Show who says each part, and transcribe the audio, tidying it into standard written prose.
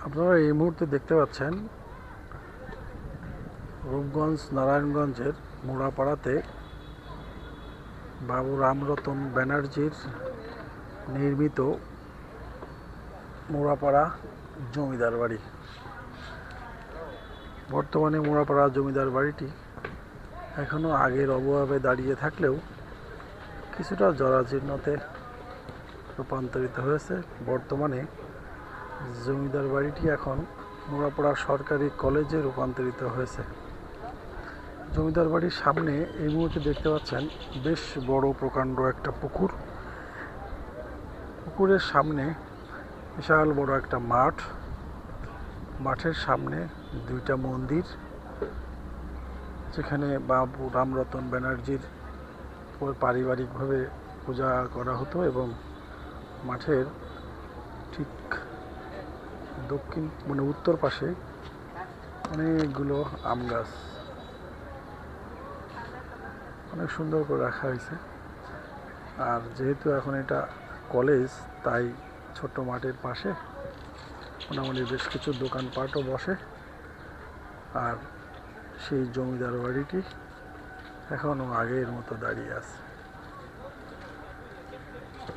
Speaker 1: আপনারা এই মুহূর্তে দেখতে পাচ্ছেন রূপগঞ্জ নারায়ণগঞ্জের মোড়াপাড়াতে বাবু রামরতন ব্যানার্জির নির্মিত মোড়াপাড়া জমিদার বাড়ি। বর্তমানে মোড়াপাড়া জমিদার বাড়িটি এখনও আগের অবয়বে দাঁড়িয়ে থাকলেও কিছুটা জরাজীর্ণতে রূপান্তরিত হয়েছে। বর্তমানে জমিদার বাড়িটি এখন মোড়াপাড়া সরকারি কলেজে রূপান্তরিত হয়েছে। জমিদার বাড়ির সামনে এই মুহূর্তে দেখতে পাচ্ছেন বেশ বড় প্রকাণ্ড একটা পুকুর। পুকুরের সামনে বিশাল বড় একটা মাঠ। মাঠের সামনে দুইটা মন্দির, যেখানে বাবু রামরতন ব্যানার্জির পারিবারিকভাবে পূজা করা হতো এবং মাঠের ঠিক দক্ষিণ উত্তর পাশে অনেকগুলো আম গাছ অনেক সুন্দর করে রাখা হয়েছে। আর যেহেতু এখন এটা কলেজ, তাই ছোট্ট মাঠের পাশে মোটামুটি বেশ কিছু দোকানপাটও বসে। আর সেই জমিদার বাড়িটি এখনও আগের মতো দাঁড়িয়ে আছে।